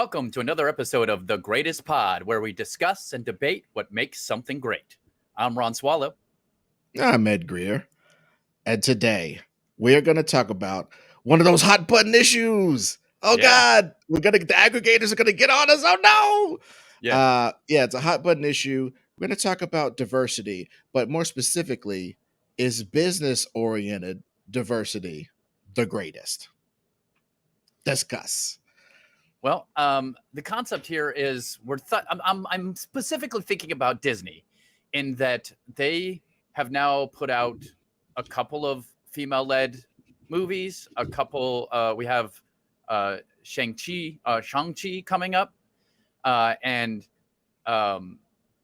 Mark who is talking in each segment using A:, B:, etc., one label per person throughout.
A: Welcome to another episode of The Greatest Pod, where we discuss and debate what makes something great. I'm Ron Swallow.
B: I'm Ed Greer, and today we are going to talk about one of those hot button issues. Oh
A: Yeah.
B: God, the aggregators are going to get on us. Oh no.
A: Yeah.
B: It's a hot button issue. We're going to talk about diversity, but more specifically, is business oriented diversity the greatest? Discuss.
A: Well, the concept here is I'm specifically thinking about Disney, in that they have now put out a couple of female-led movies. We have Shang-Chi coming up, and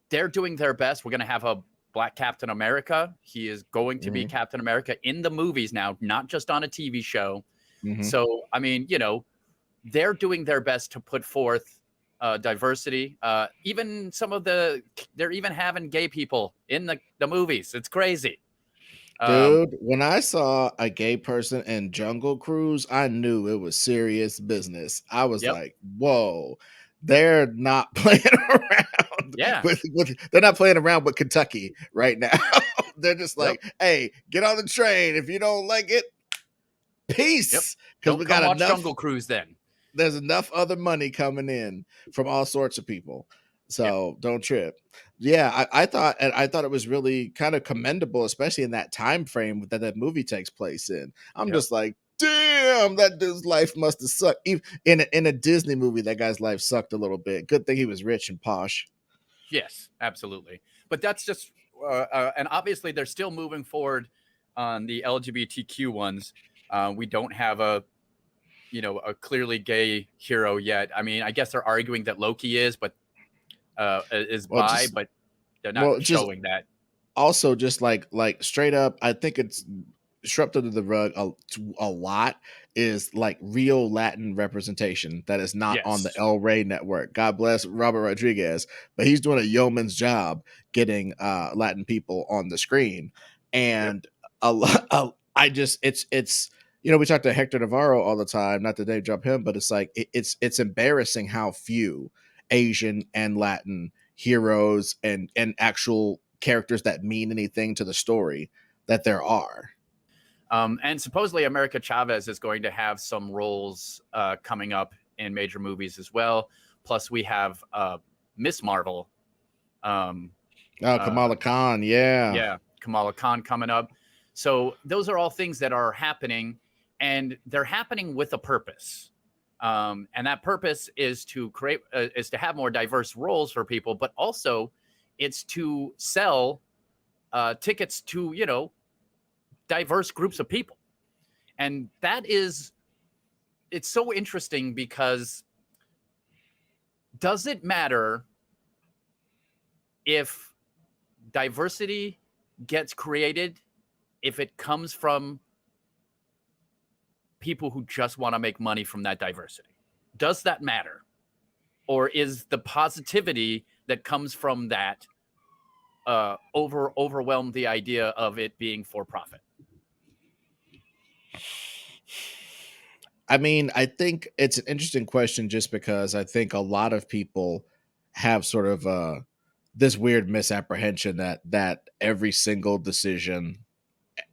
A: they're doing their best. We're going to have a Black Captain America. He is going to be Captain America in the movies now, not just on a TV show. So, I mean, they're doing their best to put forth diversity. Even they're even having gay people in the movies. It's crazy.
B: Dude, when I saw a gay person in Jungle Cruise, I knew it was serious business. I was
A: Yep.
B: like, whoa, they're not playing around.
A: Yeah.
B: They're not playing around with Kentucky right now. They're just like, hey, get on the train. If you don't like it, peace. Because we got
A: watch
B: enough.
A: Jungle Cruise then.
B: There's enough other money coming in from all sorts of people. So don't trip. Yeah, I thought it was really kind of commendable, especially in that time frame that movie takes place in. I'm just like, damn, that dude's life must have sucked. Even in a Disney movie, that guy's life sucked a little bit. Good thing he was rich and posh.
A: Yes, absolutely. But that's just and obviously they're still moving forward on the LGBTQ ones. We don't have a clearly gay hero yet. I mean, I guess they're arguing that Loki is, but but they're not showing that.
B: Also, just like straight up, I think it's swept under the rug a lot is like real Latin representation that is not on the El Rey network. God bless Robert Rodriguez, but he's doing a yeoman's job getting Latin people on the screen. And a lot, it's we talk to Hector Navarro all the time, not to name drop him, but it's like it's embarrassing how few Asian and Latin heroes and actual characters that mean anything to the story that there are.
A: And supposedly America Chavez is going to have some roles coming up in major movies as well. Plus we have Miss Marvel.
B: Kamala Khan.
A: Yeah. Kamala Khan coming up. So those are all things that are happening, and they're happening with a purpose. And that purpose is to have more diverse roles for people, but also it's to sell tickets to, diverse groups of people. And it's so interesting because does it matter if diversity gets created if it comes from people who just want to make money from that diversity? Does that matter? Or is the positivity that comes from that overwhelm the idea of it being for profit?
B: I mean, I think it's an interesting question just because I think a lot of people have sort of this weird misapprehension that every single decision,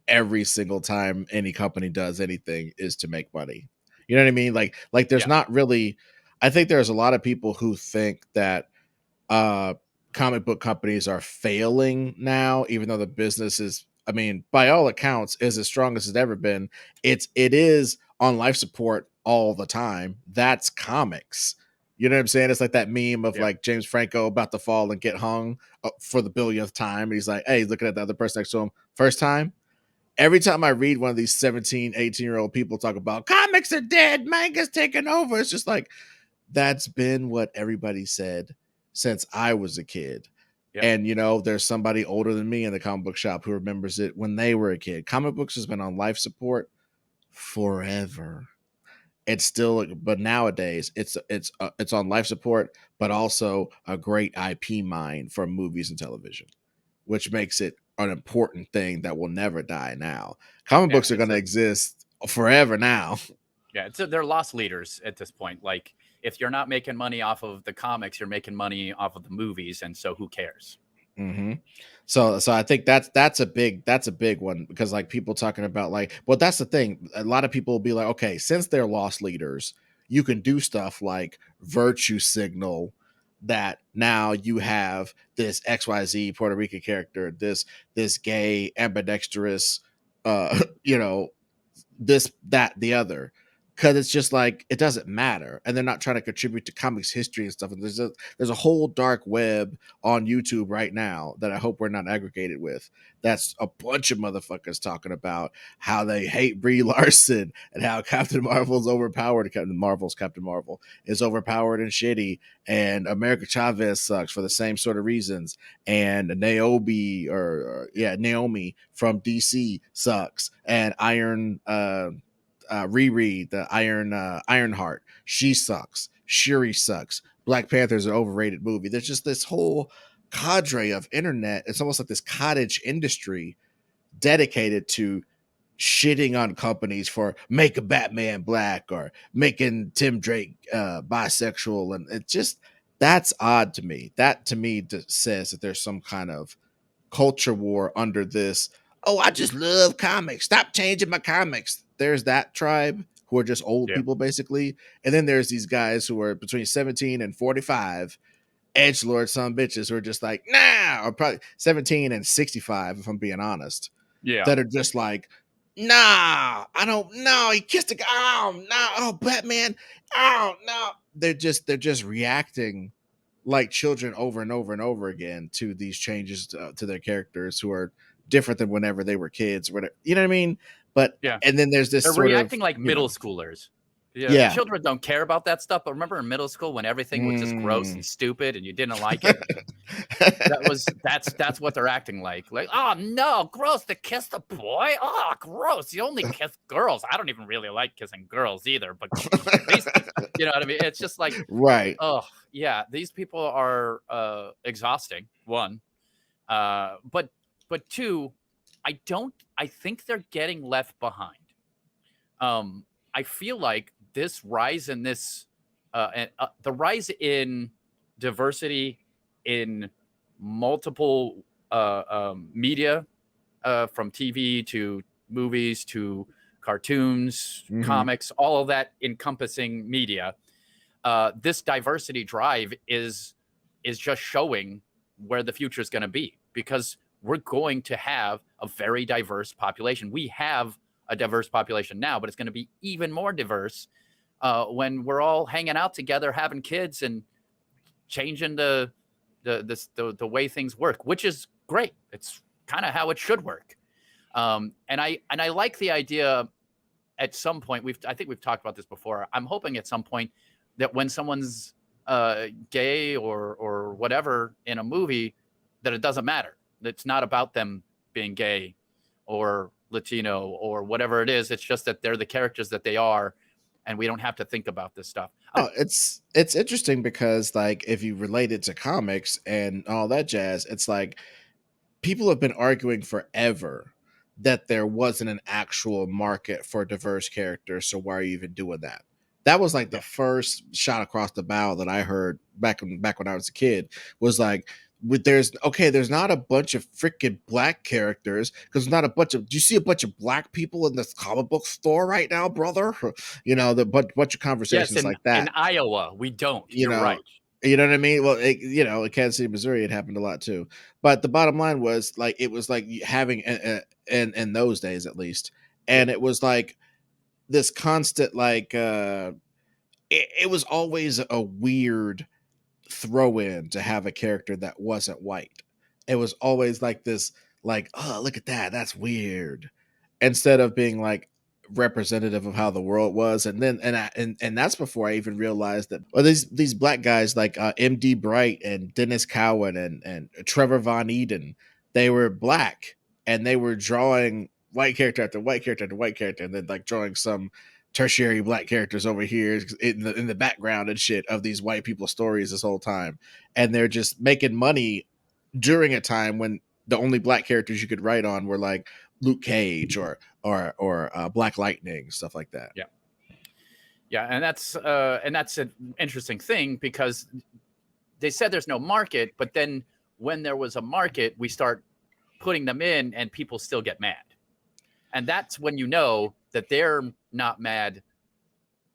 B: every single time any company does anything is to make money. You know what I mean? Like there's not really, I think there's a lot of people who think that comic book companies are failing now, even though the business is, I mean, by all accounts, is as strong as it's ever been. It is on life support all the time. That's comics. You know what I'm saying? It's like that meme of like James Franco about to fall and get hung for the billionth time. And he's like, hey, he's looking at the other person next to him. First time. Every time I read one of these 17, 18-year-old people talk about comics are dead, manga's taking over, it's just like, that's been what everybody said since I was a kid. Yep. And, there's somebody older than me in the comic book shop who remembers it when they were a kid. Comic books has been on life support forever. It's still, but nowadays it's on life support, but also a great IP mine for movies and television, which makes it an important thing that will never die now. Comic books are going to exist forever now.
A: Yeah, they're lost leaders at this point. Like if you're not making money off of the comics, you're making money off of the movies, and so who cares?
B: Hmm. So I think that's a big one, because like people talking about like, well, that's the thing. A lot of people will be like, okay, since they're lost leaders, you can do stuff like virtue signal that now you have this XYZ Puerto Rican character, this gay ambidextrous, you know, this, that, the other, because it's just like it doesn't matter, and they're not trying to contribute to comics history and stuff. And there's a whole dark web on YouTube right now that I hope we're not aggregated with. That's a bunch of motherfuckers talking about how they hate Brie Larson and how Captain Marvel's overpowered. Captain Marvel is overpowered and shitty, and America Chavez sucks for the same sort of reasons. And Naomi from DC sucks, and Riri, the Ironheart, she sucks. Shuri sucks. Black Panther's an overrated movie. There's just this whole cadre of internet. It's almost like this cottage industry dedicated to shitting on companies for making Batman black or making Tim Drake bisexual, and it just, that's odd to me. That to me says that there's some kind of culture war under this. Oh, I just love comics. Stop changing my comics. There's that tribe who are just old
A: Yeah.
B: people basically, and then there's these guys who are between 17 and 45, edgelord son bitches who are just like, nah, or probably 17 and 65 if I'm being honest,
A: Yeah.
B: that are just like, nah, I don't know. He kissed a guy. Oh no, oh Batman. Oh no. They're just reacting like children over and over and over again to these changes to their characters who are different than whenever they were kids or whatever. You know what I mean? But
A: Yeah.
B: and then there's this
A: They're
B: sort of,
A: reacting like
B: you know,
A: middle schoolers. Yeah,
B: yeah.
A: children don't care about that stuff. But remember in middle school when everything was just gross
B: Mm.
A: and stupid and you didn't like it? That's what they're acting like. Like, oh no, gross to kiss the boy. Oh, gross. You only kiss girls. I don't even really like kissing girls either, but at least you know what I mean? It's just like,
B: Right.
A: oh yeah, these people are exhausting. One. But two, I think they're getting left behind. I feel like this rise in this the rise in diversity in multiple media, from TV to movies to cartoons,
B: Hmm.
A: comics, all of that encompassing media. This diversity drive is just showing where the future is going to be, because we're going to have a very diverse population. We have a diverse population now, but it's going to be even more diverse when we're all hanging out together, having kids, and changing the way things work, which is great. It's kind of how it should work. And I like the idea. At some point, I think we've talked about this before. I'm hoping at some point that when someone's gay or whatever in a movie, that it doesn't matter. It's not about them being gay or Latino or whatever it is. It's just that they're the characters that they are, and we don't have to think about this stuff.
B: Oh, it's interesting because like if you relate it to comics and all that jazz, it's like people have been arguing forever that there wasn't an actual market for diverse characters. So why are you even doing that? That was like the
A: Yeah.
B: first shot across the bow that I heard back when I was a kid. Was like, there's not a bunch of freaking black characters because there's not a bunch of. Do you see a bunch of black people in this comic book store right now, brother? You know, the bunch of
A: Yes,
B: conversations like
A: in
B: that.
A: Iowa, we don't.
B: You
A: You're
B: know,
A: right.
B: you know what I mean? Well, in Kansas City, Missouri, it happened a lot too. But the bottom line was like it was like having in those days at least,
A: Yeah.
B: and it was like this constant like it was always a weird throw in to have a character that wasn't white. It was always like this, like, oh, look at that, that's weird, instead of being like representative of how the world was. And then and that's before I even realized that these black guys like MD Bright and Dennis Cowan and Trevor Von Eden, they were black and they were drawing white character after white character after white character, and then like drawing some tertiary black characters over here in the background and shit of these white people stories this whole time, and they're just making money during a time when the only black characters you could write on were like Luke Cage or Black Lightning, stuff like that.
A: Yeah. Yeah, and that's an interesting thing because they said there's no market, but then when there was a market, we start putting them in, and people still get mad, and that's when you know that they're not mad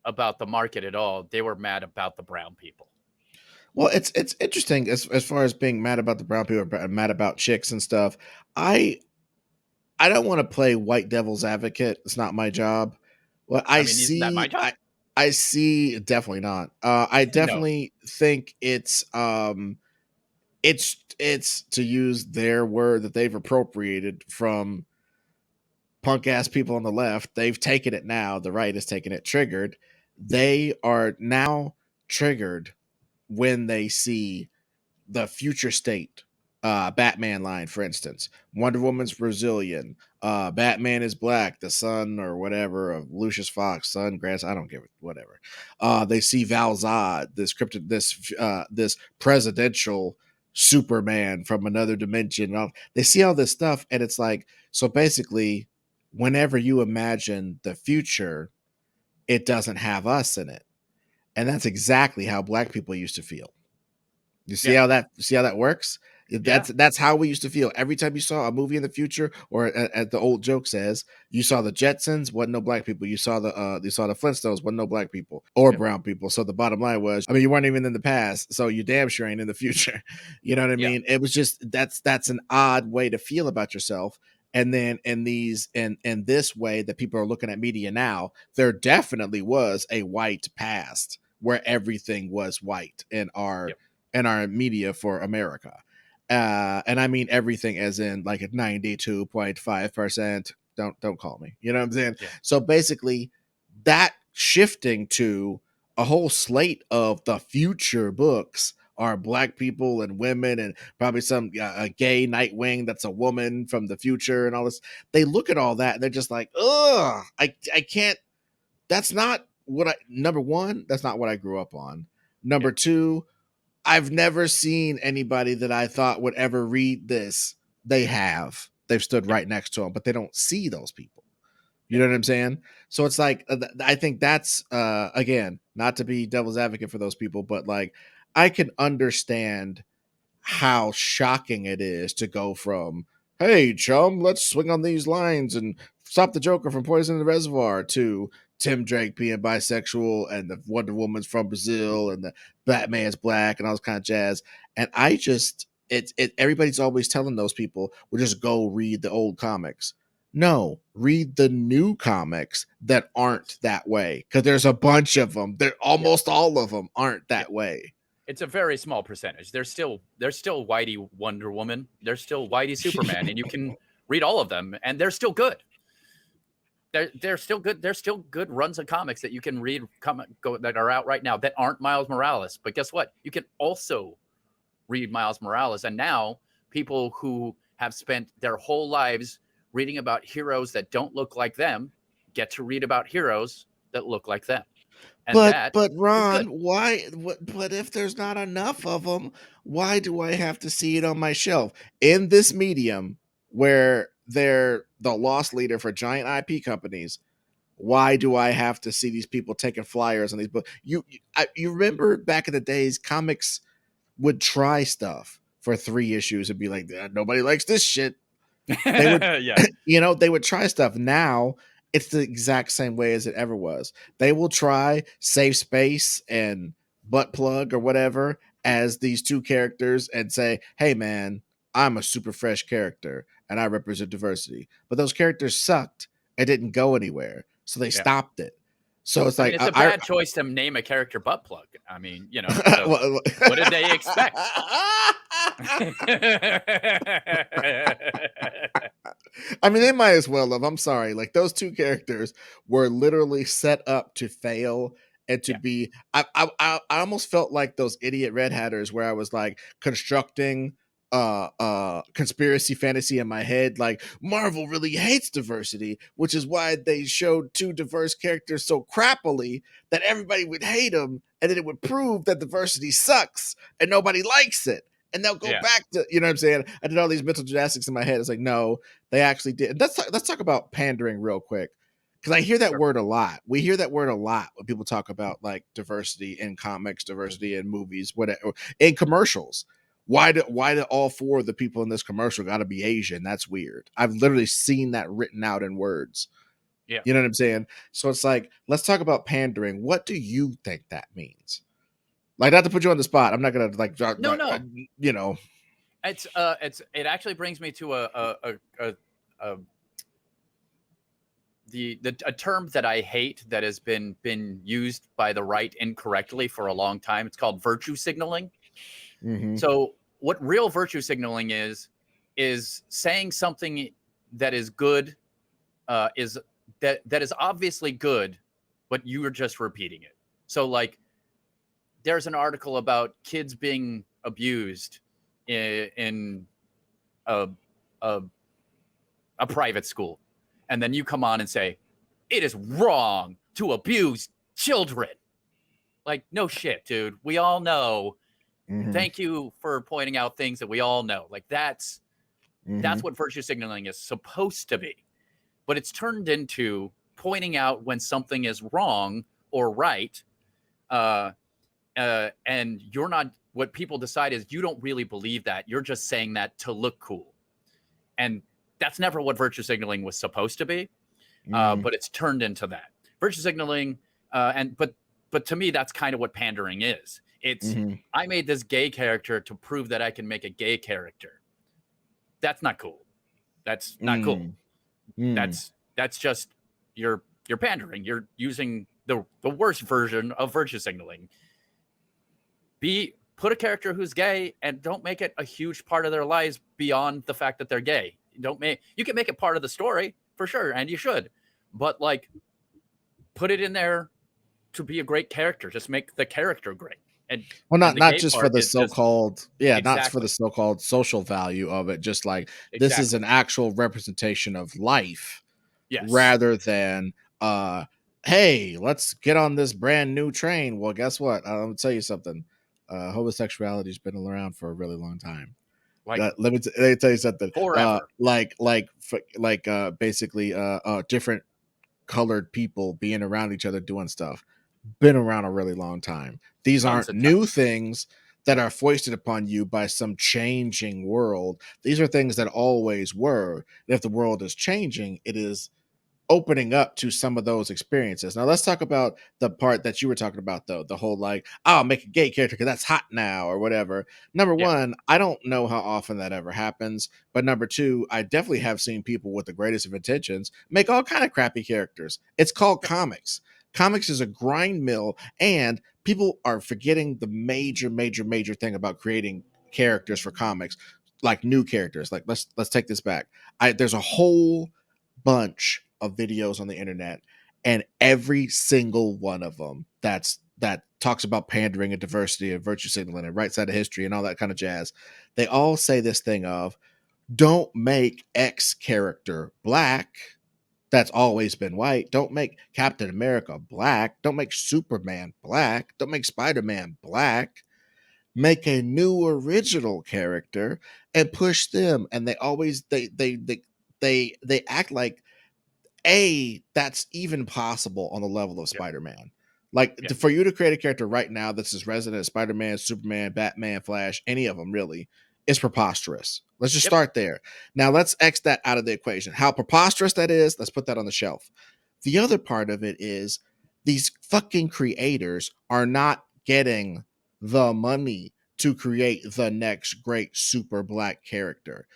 A: about the market at all. They were mad about the brown people.
B: Well, it's interesting as far as being mad about the brown people, or mad about chicks and stuff. I I don't want to play white devil's advocate. It's not my job. Well,
A: I mean, isn't that my job?
B: I see definitely not. I
A: No.
B: definitely think it's to use their word that they've appropriated from punk ass people on the left. They've taken it now. The right has taken it. Triggered. They are now triggered when they see the future state Batman line, for instance. Wonder Woman's Brazilian. Batman is black, the son or whatever of Lucius Fox, son, grass. I don't give it, whatever. They see Val Zod, this presidential Superman from another dimension. They see all this stuff, and it's like, so basically, whenever you imagine the future, it doesn't have us in it, and that's exactly how black people used to feel.
A: Yeah.
B: You see how that works?
A: Yeah.
B: That's how we used to feel every time you saw a movie in the future, or as the old joke says, you saw the Jetsons, wasn't no black people. You saw the Flintstones, wasn't no black people or
A: Yep.
B: brown people. So the bottom line was, I mean, you weren't even in the past, so you damn sure ain't in the future. You know what I
A: Yeah.
B: mean? It was just that's an odd way to feel about yourself. And then in this way that people are looking at media now, there definitely was a white past where everything was white
A: Yep.
B: in our media for America. And I mean everything as in like at 92.5%. Don't call me. You know what I'm saying?
A: Yeah.
B: So basically that shifting to a whole slate of the future books are black people and women and probably some a gay Nightwing that's a woman from the future and all this. They look at all that and they're just like, ugh, I can't. That's not what I. Number one, that's not what I grew up on.
A: Yeah.
B: Number two, I've never seen anybody that I thought would ever read this. They have. They've stood
A: Yeah.
B: right next to them, but they don't see those people. You
A: Yeah.
B: know what I'm saying? So it's like I think that's again, not to be devil's advocate for those people, but like I can understand how shocking it is to go from, hey, chum, let's swing on these lines and stop the Joker from poisoning the reservoir, to Tim Drake being bisexual and the Wonder Woman's from Brazil and the Batman's black and all this kind of jazz. And I just, everybody's always telling those people, well, just go read the old comics. No, read the new comics that aren't that way, because there's a bunch of them. They're
A: Yeah.
B: almost all of them aren't
A: Yeah.
B: that way.
A: It's a very small percentage. There's still Whitey Wonder Woman. There's still Whitey Superman, and you can read all of them, and they're still good. They're still good. There's still good runs of comics that you can read that are out right now that aren't Miles Morales. But guess what? You can also read Miles Morales, and now people who have spent their whole lives reading about heroes that don't look like them get to read about heroes that look like them, and that
B: But
A: is
B: Ron,
A: good.
B: why? But if there's not enough of them, why do I have to see it on my shelf in this medium where they're the loss leader for giant IP companies? Why do I have to see these people taking flyers on these books? You remember back in the days, comics would try stuff for 3 issues and be like, nobody likes this shit. They would,
A: Yeah.
B: they would try stuff. Now it's the exact same way as it ever was. They will try Save Space and Butt Plug or whatever as these two characters and say, hey man, I'm a super fresh character and I represent diversity. But those characters sucked and didn't go anywhere. So they
A: Yeah.
B: stopped it. So it's
A: I mean,
B: like
A: it's a bad choice to name a character butt plug. I mean, so
B: well,
A: what did they expect?
B: I mean, they might as well have. I'm sorry. Like those two characters were literally set up to fail and to
A: Yeah.
B: be. I almost felt like those idiot red hatters where I was like constructing conspiracy fantasy in my head, like Marvel really hates diversity, which is why they showed two diverse characters so crappily that everybody would hate them, and then it would prove that diversity sucks and nobody likes it, and they'll go
A: Yeah.
B: back to, you know what I'm saying? I did all these mental gymnastics in my head. It's like, no, they actually did. Let's talk about pandering real quick, because I hear that
A: Sure.
B: word a lot. We hear that word a lot when people talk about like diversity in comics, diversity in movies, whatever, in commercials. Why do all four of the people in this commercial got to be Asian? That's weird. I've literally seen that written out in words.
A: Yeah.
B: You know what I'm saying? So it's like, let's talk about pandering. What do you think that means? Like, not to put you on the spot. I'm not gonna like,
A: No, no.
B: you know.
A: It actually brings me to a a term that I hate that has been used by the right incorrectly for a long time. It's called virtue signaling.
B: Mm-hmm.
A: So what real virtue signaling is saying something that is good, is that is obviously good, but you are just repeating it. So like there's an article about kids being abused in a, a a private school, and then you come on and say it is wrong to abuse children. Like, no shit, dude. We all know.
B: Mm-hmm.
A: Thank you for pointing out things that we all know. Like
B: Mm-hmm.
A: that's what virtue signaling is supposed to be. But it's turned into pointing out when something is wrong or right, uh, and you're not. What people decide is you don't really believe that. You're just saying that to look cool, and that's never what virtue signaling was supposed to be.
B: Mm-hmm.
A: But it's turned into that virtue signaling. And but to me, that's kind of what pandering is. It's
B: Mm-hmm.
A: I made this gay character to prove that I can make a gay character. That's not cool. That's not cool.
B: Mm-hmm.
A: That's just you're pandering. You're using the worst version of virtue signaling. Put a character who's gay and don't make it a huge part of their lives beyond the fact that they're gay. Don't make You can make it part of the story for sure, and you should, but like put it in there to be a great character. Just make the character great,
B: Well,
A: and the
B: not
A: gay
B: just for
A: part
B: the
A: is just
B: so-called, yeah, not for the
A: exactly,
B: so-called social value of it. Just like this is
A: exactly.
B: an actual representation of life,
A: Yes.
B: rather than uh, hey, let's get on this brand new train. Well, guess what? I'll tell you something. Homosexuality's been around for a really long time.
A: Like
B: Let me tell you something.
A: forever.
B: Basically, different colored people being around each other doing stuff been around a really long time. These
A: Tons
B: aren't
A: of time.
B: new things that are foisted upon you by some changing world. These are things that always were. And if the world is changing, it is opening up to some of those experiences. Now let's talk about the part that you were talking about though, the whole like, I'll make a gay character because that's hot now or whatever. Number
A: Yeah.
B: one, I don't know how often that ever happens, but number two, I definitely have seen people with the greatest of intentions make all kind of crappy characters. It's called
A: Yep.
B: comics. Comics is a grind mill, and people are forgetting the major thing about creating characters for comics, like new characters. Like let's take this back. There's a whole bunch of videos on the internet, and every single one of them that talks about pandering and diversity and virtue signaling and right side of history and all that kind of jazz, they all say this thing of, don't make X character black that's always been white. Don't make Captain America black. Don't make Superman black. Don't make Spider-Man black. Make a new original character and push them. And they always they act like that's even possible on the level of
A: Yep.
B: Spider-Man. Like
A: Yep.
B: for you to create a character right now that's as resident as Spider-Man, Superman, Batman, Flash, any of them really, is preposterous. Let's just
A: Yep.
B: start there. Now let's X that out of the equation. How preposterous that is, let's put that on the shelf. The other part of it is these fucking creators are not getting the money to create the next great super black character.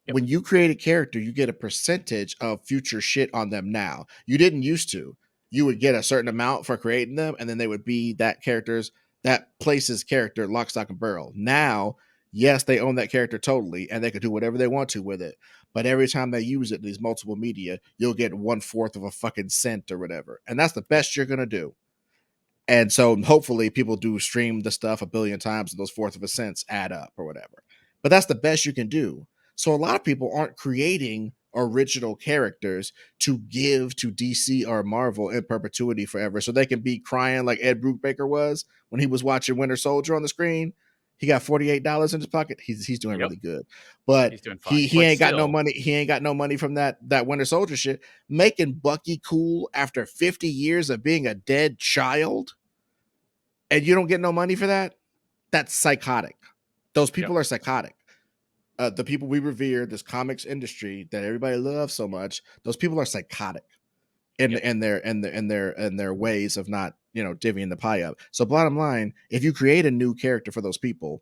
A: Yep.
B: When you create a character, you get a percentage of future shit on them now. You didn't used to. You would get a certain amount for creating them, and then they would be that place's character, lock, stock, and barrel. Now, yes, they own that character totally, and they could do whatever they want to with it. But every time they use it in these multiple media, you'll get 1/4 of a fucking cent or whatever. And that's the
A: Yep.
B: best you're gonna do. And so hopefully people do stream the stuff a billion times and those fourth of a cents add up or whatever. But that's the best you can do. So a lot of people aren't creating original characters to give to DC or Marvel in perpetuity forever so they can be crying like Ed Brubaker was when he was watching Winter Soldier on the screen. He got $48 in his pocket. He's doing
A: Yep.
B: really good, but
A: He's doing fine.
B: he
A: But
B: ain't got no
A: still,
B: money. He ain't got no money from that Winter Soldier shit. Making Bucky cool after 50 years of being a dead child, and you don't get no money for that. That's psychotic. Those
A: yep.
B: people are psychotic. The people we revere, this comics industry that everybody loves so much, those people are psychotic in
A: Yep.
B: their ways of not divvying the pie up. So bottom line, if you create a new character for those people,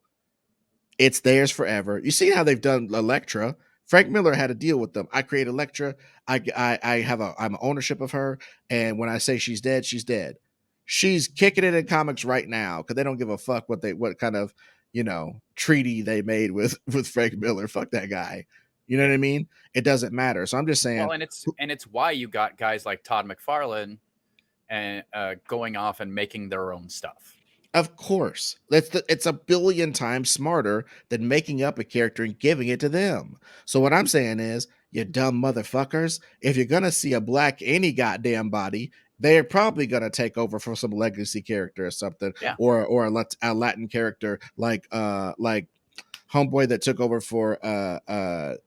B: it's theirs forever. You see how they've done Elektra. Frank Miller had a deal with them. I create Elektra. I'm ownership of her, and when I say she's dead, she's dead. She's kicking it in comics right now because they don't give a fuck what kind of treaty they made with Frank Miller. Fuck that guy. You know
A: Yep.
B: what I mean? It doesn't matter. So I'm just saying,
A: Well, and it's why you got guys like Todd McFarlane and going off and making their own stuff.
B: of course, it's a billion times smarter than making up a character and giving it to them. So what I'm saying is, you dumb motherfuckers, if you're gonna see a black any goddamn body, they're probably gonna take over for some legacy character or something,
A: Yeah.
B: or a Latin character like homeboy that took over for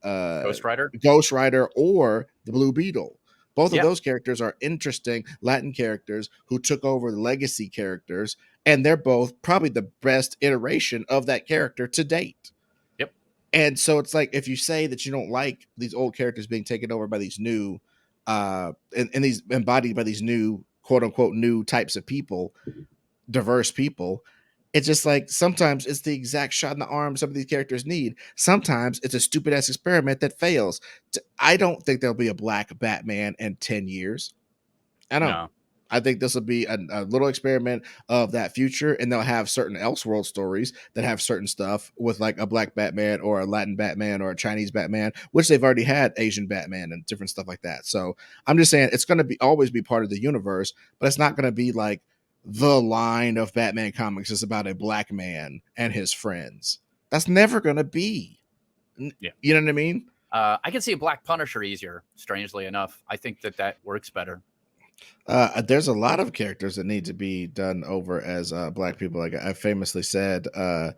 A: Ghost Rider.
B: Ghost Rider or the Blue Beetle. Both of
A: Yeah.
B: those characters are interesting Latin characters who took over the legacy characters, and they're both probably the best iteration of that character to date.
A: Yep.
B: And so it's like, if you say that you don't like these old characters being taken over by these new and these embodied by these new quote unquote new types of people, diverse people, it's just like sometimes it's the exact shot in the arm some of these characters need. Sometimes it's a stupid ass experiment that fails. I don't think there'll be a black Batman in 10 years. I don't.
A: No.
B: I think this will be a little experiment of that future, and they'll have certain Elseworld stories that have certain stuff with like a black Batman or a Latin Batman or a Chinese Batman, which they've already had Asian Batman and different stuff like that. So I'm just saying it's going to be always be part of the universe, but it's not going to be like the line of Batman comics is about a black man and his friends. That's never going to be.
A: Yeah.
B: You know what I mean?
A: I can see a Black Punisher easier. Strangely enough, I think that works better.
B: There's a lot of characters that need to be done over as black people. Like I famously said, uh,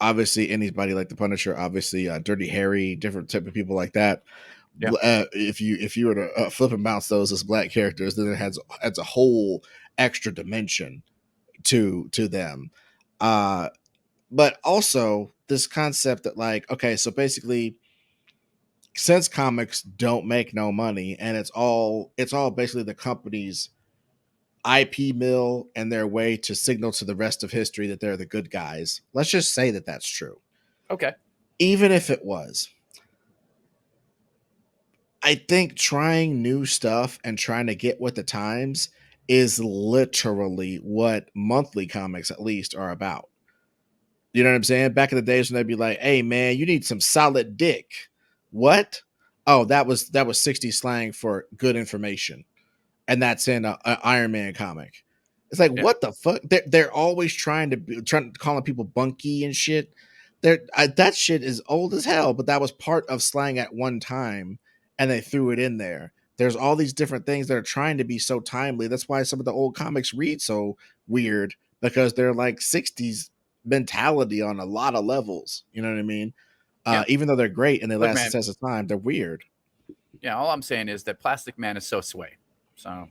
B: obviously anybody like the Punisher, obviously Dirty Harry, different type of people like that.
A: Yeah.
B: If you were to flip and bounce those as black characters, then it adds a whole extra dimension to them. But also this concept that like, okay, so basically since comics don't make no money and it's all basically the company's IP mill and their way to signal to the rest of history that they're the good guys. Let's just say that that's true.
A: Okay.
B: Even if it was, I think trying new stuff and trying to get with the times is literally what monthly comics at least are about. You know what I'm saying? Back in the days when they'd be like, "Hey man, you need some solid dick." What? Oh, that was 60 slang for good information. And that's in a Iron Man comic. It's like,
A: Yeah.
B: what the fuck? They're always trying to calling people bunky and shit. That shit is old as hell, but that was part of slang at one time, and they threw it in there. There's all these different things that are trying to be so timely. That's why some of the old comics read so weird because they're like 60s mentality on a lot of levels. You know what I mean?
A: Yeah.
B: Even though they're great and they
A: Look,
B: last the
A: man.
B: test of time, they're weird.
A: Yeah. All I'm saying is that Plastic Man is so sway. So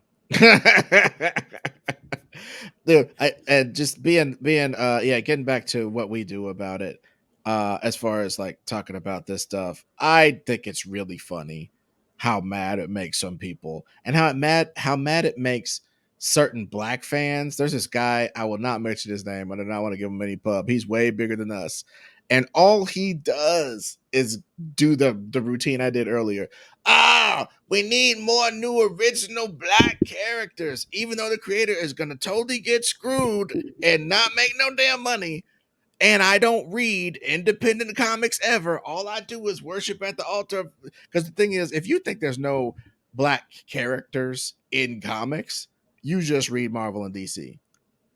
B: Dude, and just being yeah, getting back to what we do about it, as far as like talking about this stuff, I think it's really funny how mad it makes some people and how mad it makes certain black fans. There's this guy, I will not mention his name, I do not want to give him any pub. He's way bigger than us, and all he does is do the routine I did earlier. We need more new original black characters, even though the creator is gonna totally get screwed and not make no damn money. And I don't read independent comics ever. All I do is worship at the altar. Because the thing is, if you think there's no black characters in comics, you just read Marvel and DC.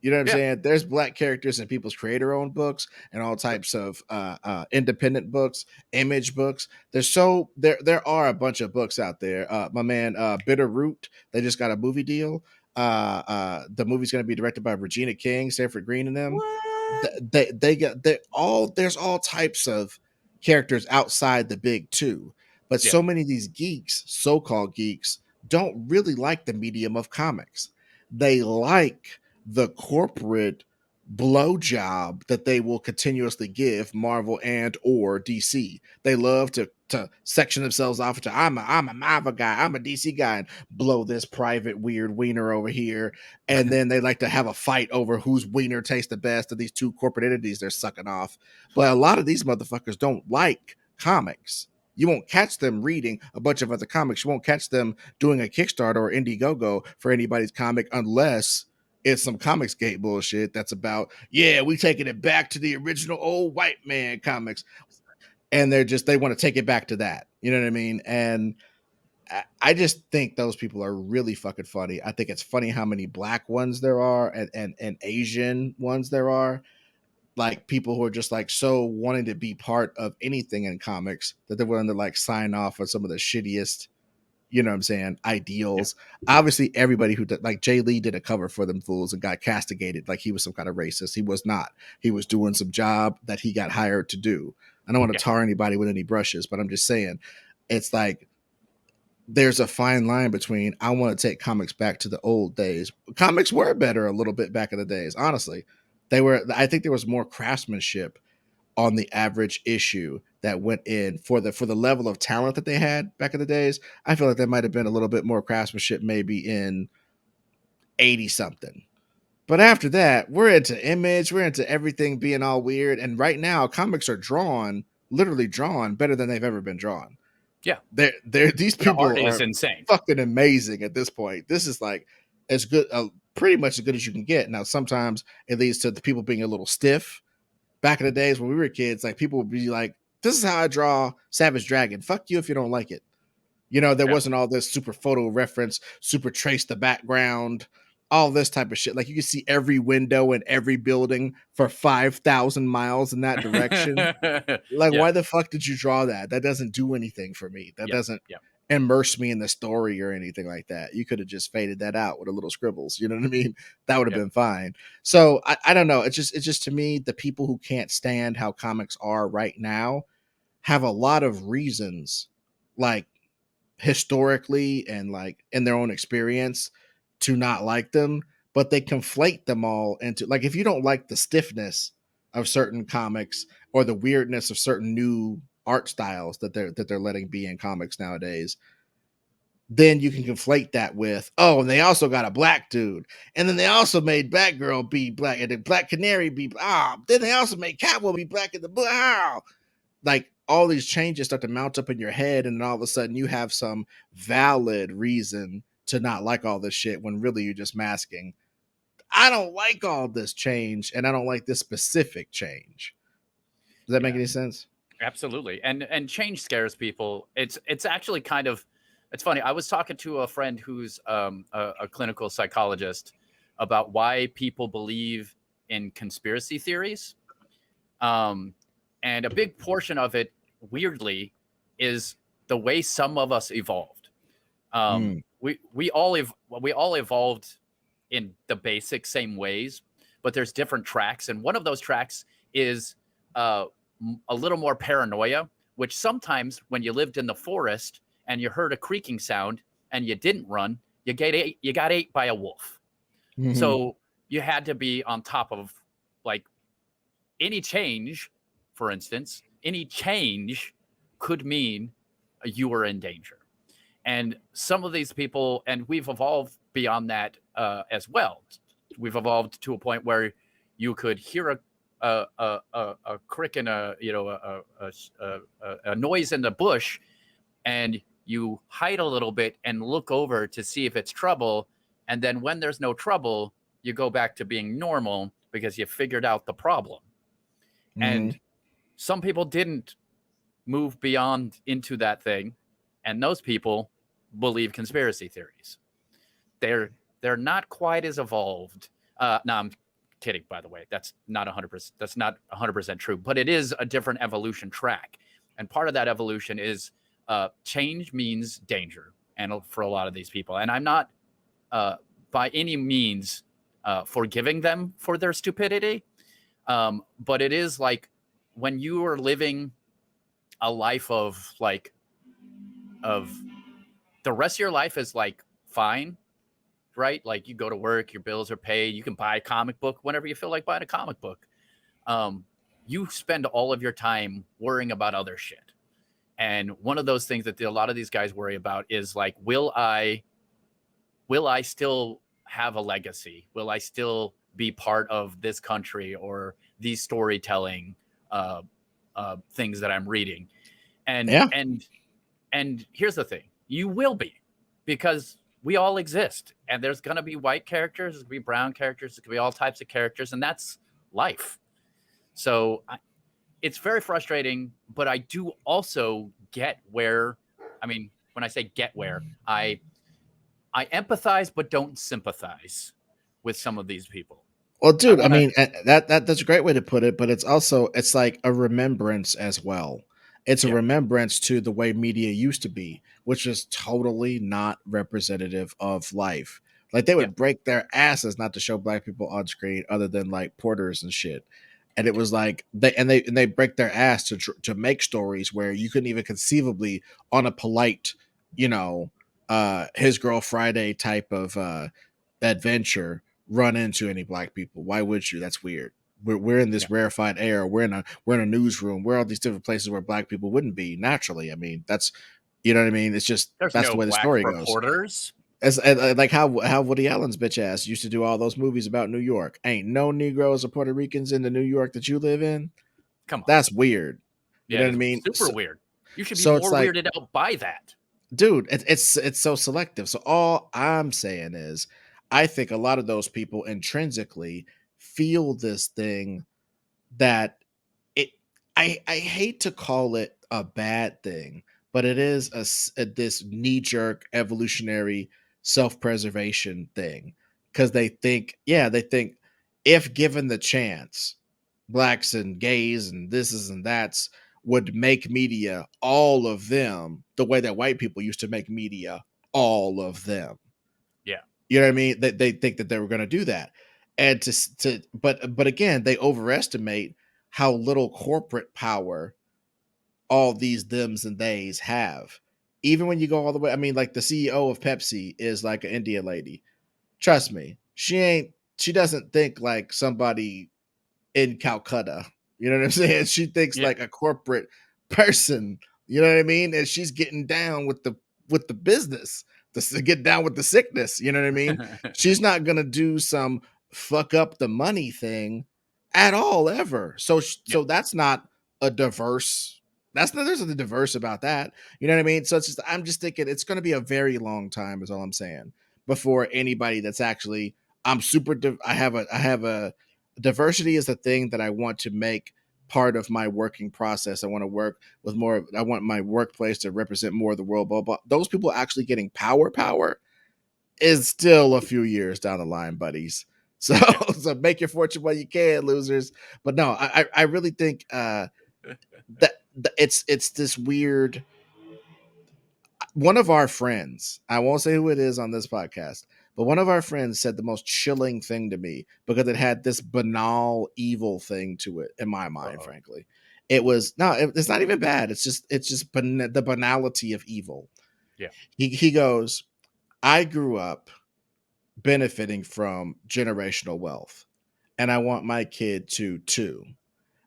B: You know what I'm
A: yeah.
B: saying? There's black characters in people's creator-owned books and all
A: Yep.
B: types of independent books, image books. There are a bunch of books out there. My man Bitter Root, they just got a movie deal. The movie's going to be directed by Regina King, Sanford Green, and them.
A: What?
B: they get they all there's all types of characters outside the big two, but
A: Yeah.
B: so many of these geeks, so-called geeks, don't really like the medium of comics. They like the corporate blowjob that they will continuously give Marvel and or DC. They love to section themselves off into I'm a Marvel guy, I'm a DC guy, and blow this private weird wiener over here, and then they like to have a fight over whose wiener tastes the best of these two corporate entities they're sucking off. But a lot of these motherfuckers don't like comics. You won't catch them reading a bunch of other comics. You won't catch them doing a Kickstarter or Indiegogo for anybody's comic unless it's some comics gate bullshit that's about, yeah, we taking it back to the original old white man comics. And they want to take it back to that. You know what I mean? And I just think those people are really fucking funny. I think it's funny how many black ones there are and Asian ones there are. Like people who are just like so wanting to be part of anything in comics that they're willing to like sign off on some of the shittiest, you know what I'm saying,
A: Yeah.
B: ideals. Obviously, everybody who did, like Jay Lee did a cover for them fools and got castigated like he was some kind of racist. He was not. He was doing some job that he got hired to do. I don't want
A: Yeah.
B: to tar anybody with any brushes, but I'm just saying it's like there's a fine line between I want to take comics back to the old days. Comics were better a little bit back in the days, honestly. They were I think there was more craftsmanship on the average issue that went in for the level of talent that they had back in the days. I feel like there might have been a little bit more craftsmanship maybe in 80 something. But after that, we're into image, we're into everything being all weird. And right now, comics are drawn, literally drawn better than they've ever been drawn.
A: Yeah.
B: They're these
A: The art
B: people
A: is
B: are
A: insane.
B: fucking amazing at this point. This is like as good, pretty much as good as you can get. Now, sometimes it leads to the people being a little stiff. Back in the days when we were kids, like people would be like, "This is how I draw Savage Dragon." Fuck you if you don't like it. You know, there
A: Yeah.
B: wasn't all this super photo reference, super trace the background, all this type of shit. Like you can see every window and every building for 5,000 miles in that direction. Like,
A: Yeah.
B: why the fuck did you draw that? That doesn't do anything for me. That
A: Yeah.
B: doesn't
A: Yeah.
B: immerse me in the story or anything like that. You could have just faded that out with a little scribbles. You know what I mean? That would have
A: Yeah.
B: been fine. So I don't know. It's just to me, the people who can't stand how comics are right now have a lot of reasons, like historically and like in their own experience to not like them, but they conflate them all into like if you don't like the stiffness of certain comics or the weirdness of certain new art styles that they're letting be in comics nowadays, then you can conflate that with, oh, and they also got a black dude, and then they also made Batgirl be black, and then Black Canary be then they also made Catwoman be black in the book. Like all these changes start to mount up in your head, and then all of a sudden you have some valid reason to not like all this shit when really you're just masking. I don't like all this change, and I don't like this specific change. Does that make
A: Yeah.
B: any sense?
A: Absolutely. And change scares people. It's actually kind of it's funny. I was talking to a friend who's a clinical psychologist about why people believe in conspiracy theories. Um, and a big portion of it, weirdly, is the way some of us evolved.
B: Mm,
A: We all evolved in the basic same ways, but there's different tracks, and one of those tracks is uh, a little more paranoia. Which sometimes, when you lived in the forest and you heard a creaking sound and you didn't run, you got ate by a wolf.
B: mhm,
A: So you had to be on top of like any change, for instance, any change could mean you were in danger. And some of these people, and we've evolved beyond that as well. We've evolved to a point where you could hear a crick and a noise in the bush, and you hide a little bit and look over to see if it's trouble. And then when there's no trouble, you go back to being normal because you figured out the problem.
B: mhm.
A: And some people didn't move beyond into that thing, and those people believe conspiracy theories. They're not quite as evolved. No, I'm kidding. By the way, that's not 100%. That's not 100% true, but it is a different evolution track, and part of that evolution is change means danger, and for a lot of these people, and I'm not uh, by any means forgiving them for their stupidity. But it is like when you are living a life of like of the rest of your life is like fine, right? Like you go to work, your bills are paid, you can buy a comic book whenever you feel like buying a comic book. Um, you spend all of your time worrying about other shit. And one of those things that a lot of these guys worry about is like, will I still have a legacy? Will I still be part of this country or these storytelling uh, things that I'm reading? And
B: Yeah.
A: and and here's the thing: you will be, because we all exist, and there's gonna be white characters, there's gonna be brown characters, there's gonna be all types of characters, and that's life. So it's very frustrating, but I do also get where, I mean, when I say get where, I empathize but don't sympathize with some of these people.
B: Well,
A: I
B: dude, I
A: want to,
B: mean that's a great way to put it, but it's like a remembrance as well. It's a
A: yeah,
B: remembrance to the way media used to be, which is totally not representative of life. Like they
A: yeah,
B: would break their asses not to show black people on screen, other than like porters and shit. And it was like they break their ass to make stories where you couldn't even conceivably, on a polite, you know, his girl Friday type of adventure, run into any black people. Why would you? That's weird. We're in
A: yeah.
B: this rarefied air. We're in a newsroom. We're all these different places where black people wouldn't be naturally. I mean, that's, you know what I mean. It's just
A: There's
B: that's the
A: no
B: way the
A: black
B: story goes.
A: reporters.
B: It's like how Woody Allen's bitch ass used to do all those movies about New York. Ain't no Negroes or Puerto Ricans in the New York that you live in.
A: Come on.
B: That's weird. You
A: Yeah,
B: know
A: it
B: what I
A: is
B: mean?
A: super weird. You should be
B: So it's
A: more
B: like,
A: weirded out by that.
B: dude, it's so selective. So all I'm saying is, I think a lot of those people intrinsically feel this thing that it. I hate to call it a bad thing, but it is this knee jerk evolutionary self preservation thing, because they think if given the chance, blacks and gays and this is and that's would make media all of them the way that white people used to make media all of them.
A: Yeah,
B: You know what I mean? They think that they were going to do that, and but again, they overestimate how little corporate power all these thems and theys have. Even when you go all the way, I mean, like the CEO of Pepsi is like an Indian lady. Trust me, she ain't. She doesn't think like somebody in Calcutta. You know what I'm saying? She thinks
A: yeah,
B: like a corporate person. You know what I mean? And she's getting down with the business, to get down with the sickness. You know what I mean? She's not gonna do some fuck up the money thing at all ever. So
A: yeah,
B: so that's not a diverse. That's not, there's nothing diverse about that. You know what I mean? So it's just, I'm just thinking it's going to be a very long time, is all I'm saying, before anybody that's actually, I have a diversity is a thing that I want to make part of my working process. I want to work with more. I want my workplace to represent more of the world. Blah blah. Those people actually getting power is still a few years down the line, buddies. So
A: yeah.
B: so make your fortune while you can, losers. But no, I really think that it's this weird. One of our friends, I won't say who it is on this podcast, but one of our friends said the most chilling thing to me, because it had this banal evil thing to it in my mind.
A: Uh-oh.
B: Frankly, it was no, it's not even bad. It's just the banality of evil.
A: Yeah.
B: He goes, I grew up benefiting from generational wealth, and I want my kid to too.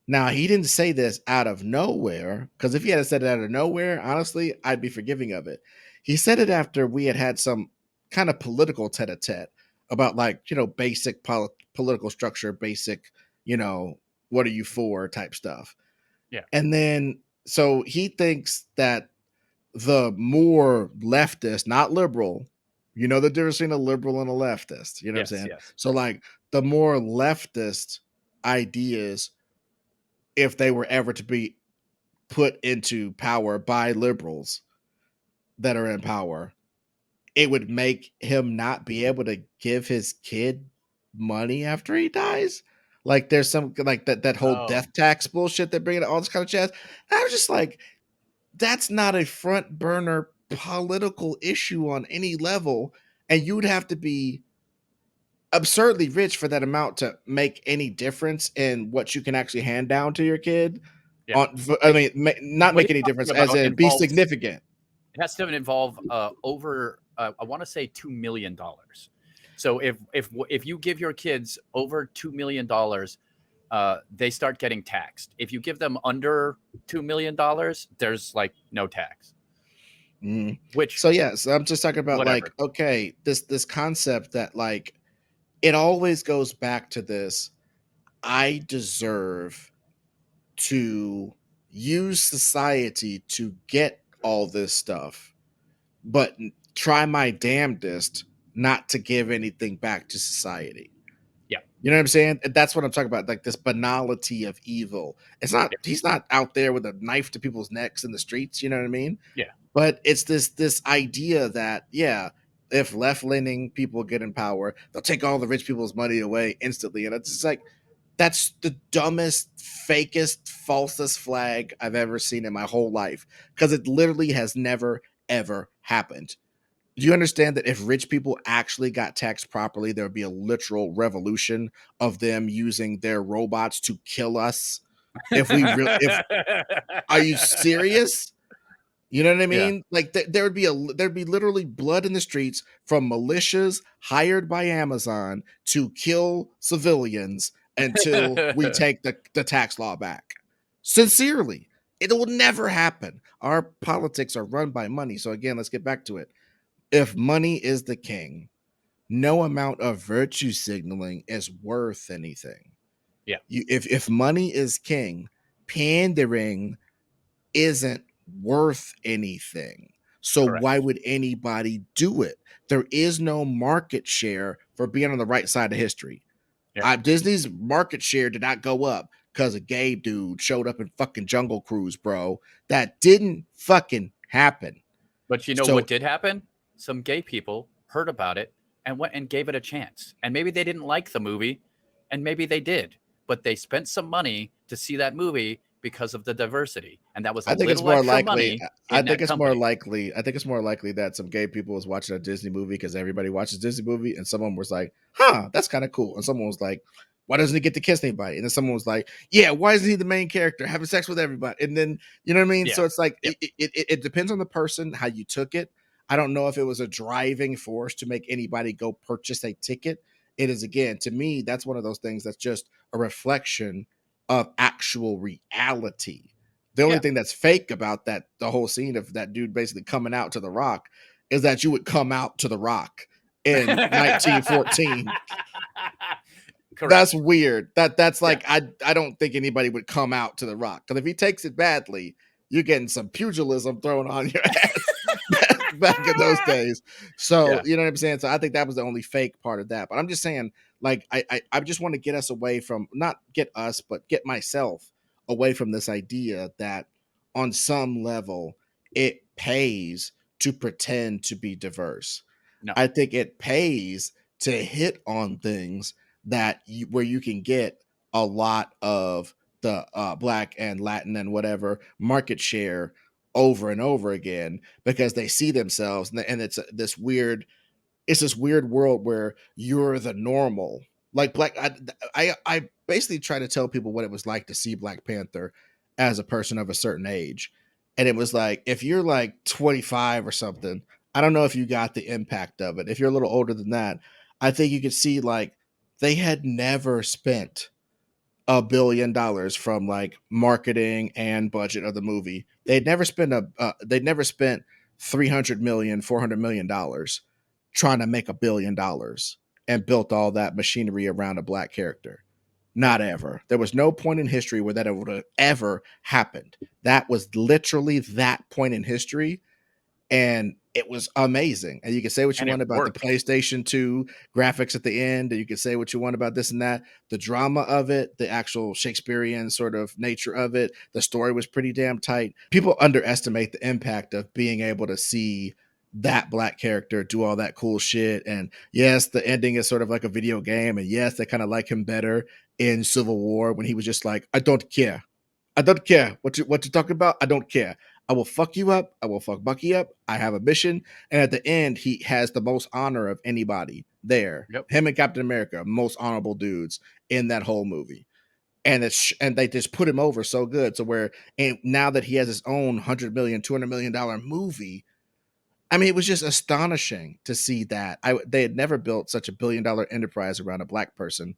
B: Now, he didn't say this out of nowhere, because if he had said it out of nowhere, honestly, I'd be forgiving of it. He said it after we had some kind of political tete-a-tete about, like, basic political structure, basic, you know, what are you for type stuff.
A: Yeah.
B: And then, so he thinks that the more leftist, not liberal, the difference between a liberal and a leftist, you know what I'm
A: Yes,
B: saying?
A: yes.
B: So, like, the more leftist ideas, if they were ever to be put into power by liberals that are in power, it would make him not be able to give his kid money after he dies. Like there's some like that whole
A: Oh,
B: death tax bullshit that bring all this kind of jazz. I was just like, that's not a front burner political issue on any level, and you'd have to be absurdly rich for that amount to make any difference in what you can actually hand down to your kid.
A: Yeah.
B: On, I mean, not
A: What
B: make
A: you're
B: any
A: talking
B: difference, as
A: about
B: in be
A: involves
B: significant.
A: it has to involve over I want to say $2 million. So if you give your kids over $2 million, they start getting taxed. If you give them under $2 million, there's like no tax.
B: Mm.
A: Which
B: So yeah, so I'm just talking about like,
A: whatever.
B: okay, this concept that like it always goes back to this. I deserve to use society to get all this stuff, but try my damnedest not to give anything back to society.
A: Yeah.
B: You know what I'm saying? And that's what I'm talking about, like this banality of evil. It's not
A: Yeah.
B: he's not out there with a knife to people's necks in the streets, you know what I mean?
A: Yeah.
B: But it's this idea that, yeah, if left-leaning people get in power, they'll take all the rich people's money away instantly. And it's just like that's the dumbest, fakest, falsest flag I've ever seen in my whole life. Because it literally has never, ever happened. Do you understand that if rich people actually got taxed properly, there would be a literal revolution of them using their robots to kill us? If we really, if are you serious? You know what I
A: Yeah.
B: mean? Like there would be there'd be literally blood in the streets from militias hired by Amazon to kill civilians until we take the tax law back. Sincerely, it will never happen. Our politics are run by money. So again, let's get back to it. If money is the king, no amount of virtue signaling is worth anything.
A: Yeah.
B: If money is king, pandering isn't worth anything. So why
A: Correct.
B: would anybody do it? There is no market share for being on the right side of history.
A: Yeah.
B: Disney's market share did not go up because a gay dude showed up in fucking Jungle Cruise, bro. That didn't fucking happen.
A: But you know
B: So
A: what did happen? Some gay people heard about it and went and gave it a chance. And maybe they didn't like the movie, and maybe they did, but they spent some money to see that movie because of the diversity. And that was a
B: I think it's
A: little
B: more
A: extra
B: likely.
A: money
B: I
A: in
B: think
A: that
B: it's more
A: company.
B: likely. I think it's more likely that some gay people was watching a Disney movie because everybody watches Disney movie, and someone was like, "Huh, that's kind of cool," and someone was like, "Why doesn't he get to kiss anybody?" And then someone was like, "Yeah, why isn't he the main character having sex with everybody?" And then you know what I mean.
A: Yeah.
B: So it's like
A: Yeah.
B: it depends on the person how you took it. I don't know if it was a driving force to make anybody go purchase a ticket. It is again to me that's one of those things that's just a reflection of actual reality. The only
A: Yeah.
B: thing that's fake about that, the whole scene of that dude basically coming out to the rock, is that you would come out to the rock in 1914. That's
A: Correct.
B: weird. That's
A: Yeah.
B: like I don't think anybody would come out to the rock because if he takes it badly, you're getting some pugilism thrown on your ass back in those days. So
A: Yeah.
B: you know what I'm saying. So I think that was the only fake part of that. But I'm just saying, like I just want to get us away from not get us, but get myself away from this idea that on some level it pays to pretend to be diverse.
A: No.
B: I think it pays to hit on things where you can get a lot of the black and Latin and whatever market share over and over again because they see themselves and it's this weird world where you're the normal. Like black, I basically try to tell people what it was like to see Black Panther as a person of a certain age, and it was like if you're like 25 or something, I don't know if you got the impact of it. If you're a little older than that, I think you could see like they had never spent $1 billion from like marketing and budget of the movie. They'd never spent 300 million, $400 million trying to make $1 billion and built all that machinery around a black character.
A: Yeah.
B: Not ever. There was no point in history where that would have ever happened. That was literally that point in history and it was amazing. And you can say what you
A: And it
B: want about the
A: worked.
B: PlayStation 2 graphics at the end, and you can say what you want about this and that. The drama of it, the actual Shakespearean sort of nature of it, the story was pretty damn tight. People underestimate the impact of being able to see that black character do all that cool shit. And yes, the ending is sort of like a video game. And yes, they kind of like him better in Civil War when he was just like, I don't care. I don't care what you're talking about. I don't care. I will fuck you up. I will fuck Bucky up. I have a mission. And at the end, he has the most honor of anybody there.
A: Yep.
B: Him and Captain America, most honorable dudes in that whole movie. And they just put him over so good to where, and now that he has his own 100 million, $200 million movie, I mean, it was just astonishing to see that. They had never built such a $1 billion enterprise around a black person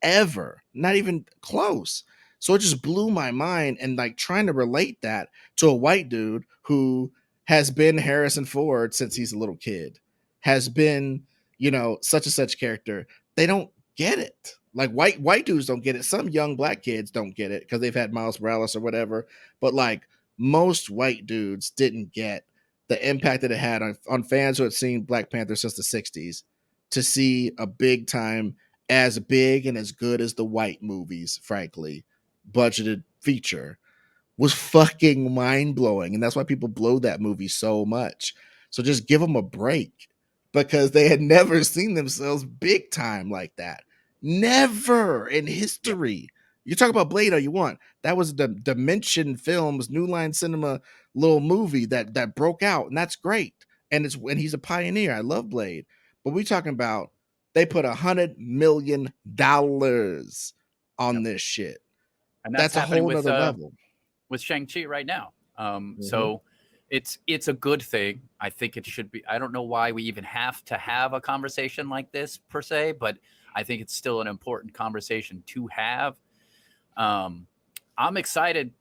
B: ever, not even close. So it just blew my mind, and like trying to relate that to a white dude who has been Harrison Ford since he's a little kid, has been, such and such character. They don't get it. Like white dudes don't get it. Some young black kids don't get it because they've had Miles Morales or whatever. But like most white dudes didn't get the impact that it had on fans who had seen Black Panther since the 60s, to see a big time, as big and as good as the white movies, frankly, budgeted feature was fucking mind blowing. And that's why people blow that movie so much. So just give them a break, because they had never seen themselves big time like that. Never in
A: Yeah.
B: history. You talk about Blade all you want. That was the Dimension Films, New Line Cinema little movie that broke out, and that's great. And he's a pioneer. I love Blade. But we talking about they put $100 million on
A: Yep.
B: this shit.
A: And that's
B: That's a
A: happening
B: whole nother level.
A: with Shang-Chi right now.
B: Mhm.
A: So it's a good thing. I think it should be. I don't know why we even have to have a conversation like this per se, but I think it's still an important conversation to have. Um, I'm excited.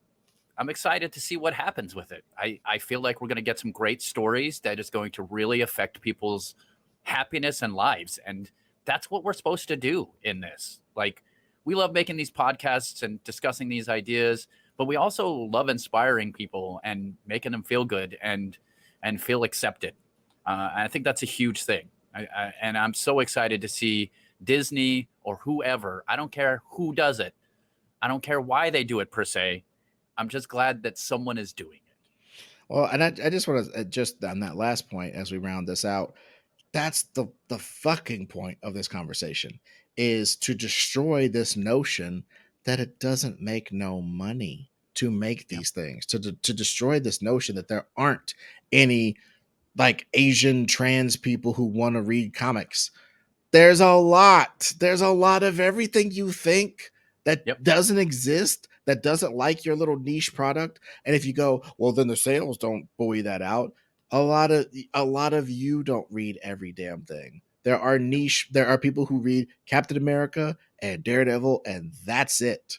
A: I'm excited to see what happens with it. I feel like we're going to get some great stories that is going to really affect people's happiness and lives. And that's what we're supposed to do in this. Like, we love making these podcasts and discussing these ideas, but we also love inspiring people and making them feel good and feel accepted. I think that's a huge thing. And I'm so excited to see Disney or whoever. I don't care who does it. I don't care why they do it per se. I'm just glad that someone is doing it.
B: Well, and I just want to, just on that last point as we round this out, that's the fucking point of this conversation, is to destroy this notion that it doesn't make no money to make
A: Yeah.
B: these things, to destroy this notion that there aren't any like Asian trans people who want to read comics. There's a lot of everything you think that
A: Yep.
B: doesn't exist, that doesn't like your little niche product. And if you go, well, then the sales don't buoy that out. A lot of you don't read every damn thing. There are people who read Captain America and Daredevil, and that's it.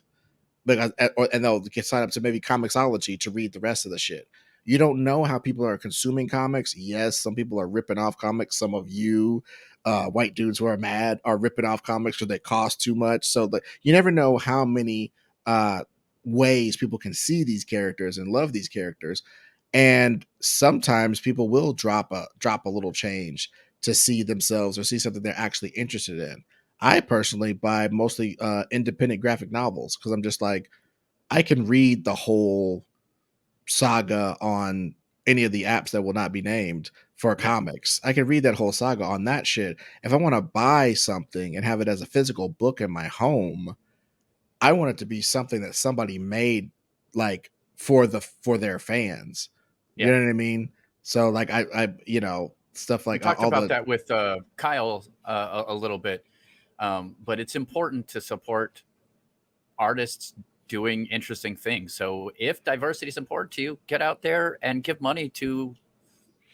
B: Because and they'll get signed up to maybe Comixology to read the rest of the shit. You don't know how people are consuming comics. Yes, some people are ripping off comics. Some of you, white dudes who are mad, are ripping off comics because they cost too much. So you never know how many uh, ways people can see these characters and love these characters. And sometimes people will drop a little change to see themselves or see something they're actually interested in. I personally buy mostly independent graphic novels because I'm just like, I can read the whole saga on any of the apps that will not be named for
A: Yep.
B: comics. I can read that whole saga on that shit. If I want to buy something and have it as a physical book in my home, I want it to be something that somebody made, like for their fans. You
A: Yeah.
B: know what I mean? So like stuff
A: We
B: like
A: talked
B: all
A: about
B: the
A: that with Kyle a little bit, but it's important to support artists doing interesting things. So if diversity is important to you, get out there and give money to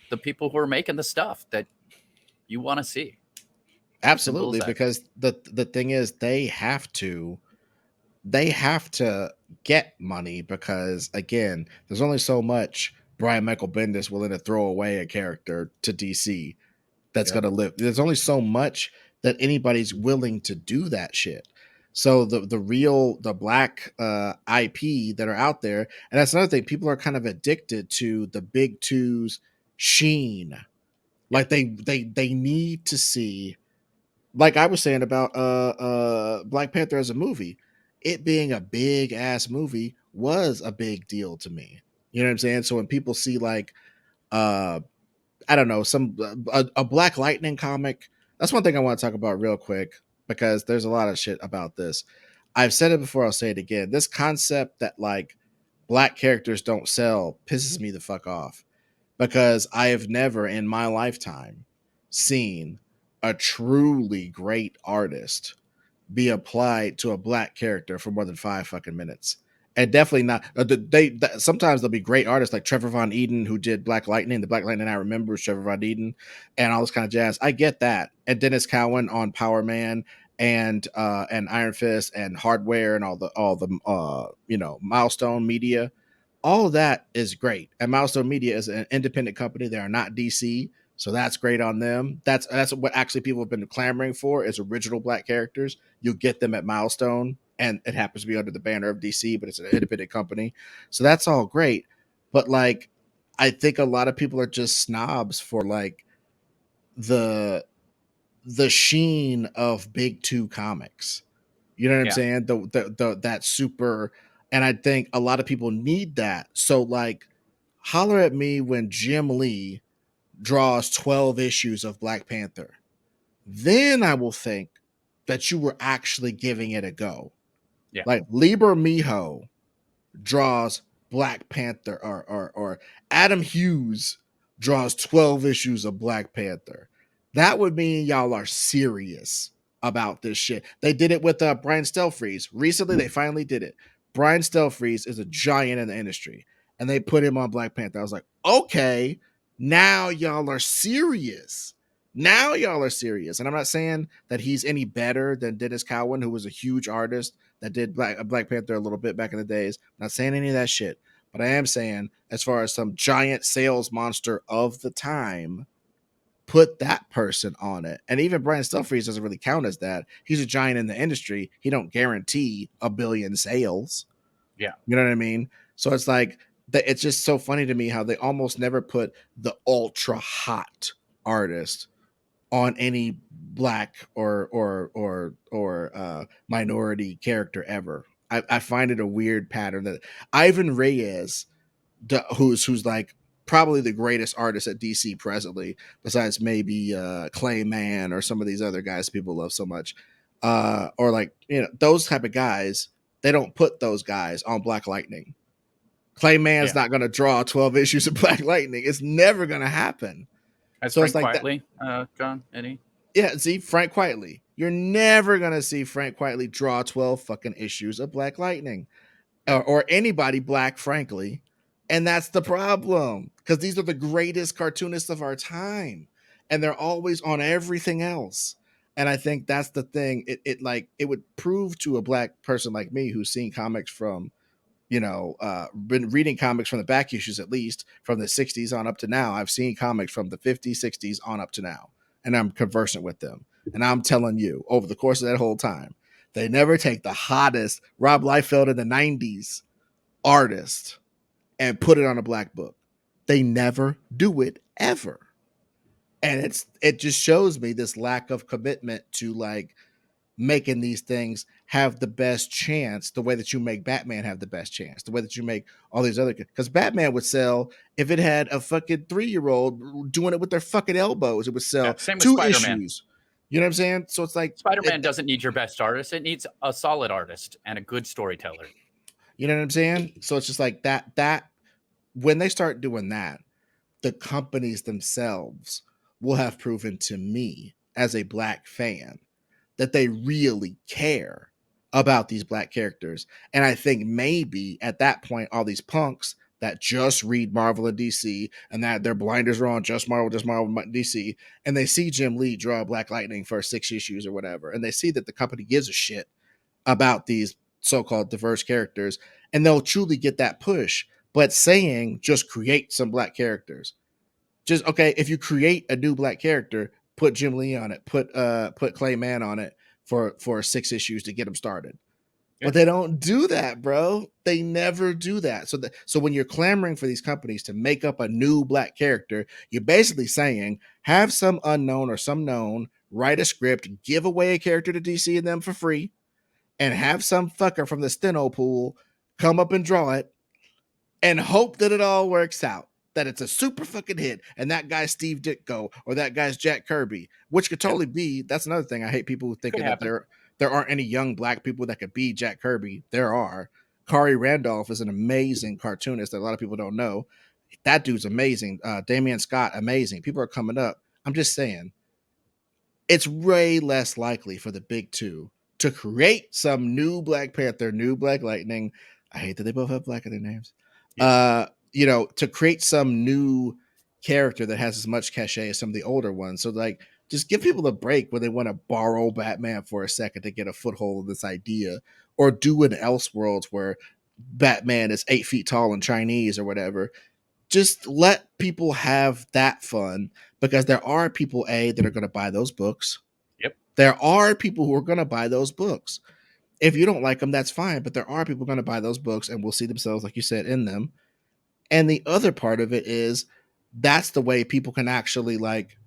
A: the people who are making the stuff that you want to see. Simple as
B: absolutely,
A: that.
B: because the thing is they have to get money, because again, there's only so much Brian Michael Bendis willing to throw away a character to DC that's
A: Yep.
B: gonna live. There's only so much that anybody's willing to do that shit. So the black IP that are out there, and that's another thing. People are kind of addicted to the big two's sheen.
A: Yeah.
B: Like they need to see, like I was saying about Black Panther as a movie, it being a big ass movie was a big deal to me. You know what I'm saying? So when people see like uh I don't know, some a Black Lightning comic, that's one thing I want to talk about real quick, because there's a lot of shit about this. I've said it before, I'll say it again. This concept that like black characters don't sell pisses me the fuck off, because I have never in my lifetime seen a truly great artist be applied to a black character for more than 5 fucking minutes. And definitely not. Sometimes there'll be great artists like Trevor Von Eden, who did Black Lightning. The Black Lightning I remember was Trevor Von Eden, and all this kind of jazz. I get that. And Dennis Cowan on Power Man and Iron Fist and Hardware and all the Milestone Media. All of that is great. And Milestone Media is an independent company. They are not DC, so that's great on them. That's what actually people have been clamoring for is original black characters. You'll get them at Milestone, and it happens to be under the banner of DC, but it's an independent company. So that's all great. But like, I think a lot of people are just snobs for like the the sheen of big two comics. You know what I'm
A: Yeah.
B: saying? The that super, and I think a lot of people need that. So like, holler at me when Jim Lee draws 12 issues of Black Panther. Then I will think that you were actually giving it a go.
A: Yeah.
B: Like Liber Mijo draws Black Panther, or Adam Hughes draws 12 issues of Black Panther. That would mean y'all are serious about this shit. They did it with Brian Stelfreeze. Recently, they finally did it. Brian Stelfreeze is a giant in the industry, and they put him on Black Panther. I was like, okay, now y'all are serious. Now y'all are serious. And I'm not saying that he's any better than Dennis Cowan, who was a huge artist that did Black Panther a little bit back in the days. I'm not saying any of that shit, but I am saying, as far as some giant sales monster of the time, put that person on it. And even Brian Stelfreeze doesn't really count as that. He's a giant in the industry. He don't guarantee a billion sales.
A: Yeah.
B: You know what I mean? So it's like it's just so funny to me how they almost never put the ultra hot artist on any black or minority character ever. I find it a weird pattern that Ivan Reis, who's like probably the greatest artist at DC presently, besides maybe Clayman or some of these other guys people love so much, or like those type of guys. They don't put those guys on Black Lightning. Clayman's
A: Yeah.
B: not going to draw 12 issues of Black Lightning. It's never going to happen.
A: As
B: So it's
A: Frank
B: like that.
A: Quietly, John, any?
B: Yeah, see, Frank Quietly. You're never gonna see Frank Quietly draw 12 fucking issues of Black Lightning. Or anybody black, frankly. And that's the problem. Because these are the greatest cartoonists of our time. And they're always on everything else. And I think that's the thing. It would prove to a black person like me who's seen comics from been reading comics from the back issues, at least from the 60s on up to now. I've seen comics from the 50s, 60s on up to now, and I'm conversant with them. And I'm telling you, over the course of that whole time, they never take the hottest Rob Liefeld in the 90s artist and put it on a black book. They never do it ever. And it just shows me this lack of commitment to like making these things have the best chance, the way that you make Batman have the best chance, the way that you make all these other, because Batman would sell if it had a fucking 3-year-old doing it with their fucking elbows. It would
A: Yeah.
B: sell
A: Same with
B: 2
A: Spider-Man.
B: issues. You know what I'm saying? So it's like
A: Spider-Man doesn't need your best artist. It needs a solid artist and a good storyteller.
B: you know what I'm saying? So it's just like that when they start doing that, the companies themselves will have proven to me as a black fan that they really care about these black characters. And I think maybe at that point, all these punks that just read Marvel and DC and that their blinders are on just Marvel, DC, and they see Jim Lee draw Black Lightning for 6 issues or whatever, and they see that the company gives a shit about these so-called diverse characters, and they'll truly get that push. But saying just create some black characters, just okay, if you create a new black character, put Jim Lee on it, put Clay Mann on it for 6 issues to get them started.
A: Yeah.
B: But they don't do that, bro. They never do that. So when you're clamoring for these companies to make up a new black character, you're basically saying have some unknown or some known write a script, give away a character to DC and them for free, and have some fucker from the steno pool come up and draw it and hope that it all works out, that it's a super fucking hit, and that guy's Steve Ditko or that guy's Jack Kirby, which could totally be. That's another thing. I hate people
A: Could
B: thinking that
A: happen.
B: there aren't any young black people that could be Jack Kirby. There are. Kari Randolph is an amazing cartoonist that a lot of people don't know. That dude's amazing. Damian Scott, amazing. People are coming up. I'm just saying, it's way less likely for the big two to create some new Black Panther, new Black Lightning. I hate that they both have black in their names.
A: Yeah.
B: To create some new character that has as much cachet as some of the older ones. So like just give people a break when they want to borrow Batman for a second to get a foothold in this idea, or do an Elseworlds where Batman is 8 feet tall and Chinese or whatever. Just let people have that fun, because there are people that are going to buy those books.
A: Yep.
B: There are people who are going to buy those books. If you don't like them, that's fine, but there are people going to buy those books and will see themselves, like you said, in them. And the other part of it is that's the way people can actually like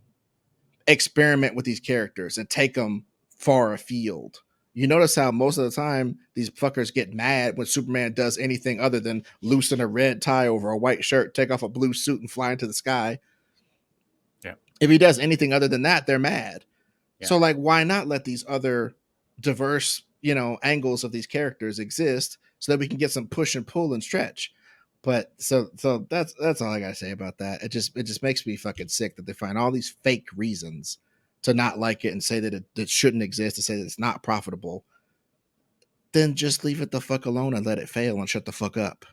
B: experiment with these characters and take them far afield. You notice how most of the time these fuckers get mad when Superman does anything other than loosen a red tie over a white shirt, take off a blue suit, and fly into the sky.
A: Yeah.
B: If he does anything other than that, they're mad.
A: Yeah.
B: So, like, why not let these other diverse, angles of these characters exist so that we can get some push and pull and stretch? But so that's all I gotta say about that. It just makes me fucking sick that they find all these fake reasons to not like it and say that it shouldn't exist, to say that it's not profitable. Then just leave it the fuck alone and let it fail and shut the fuck up.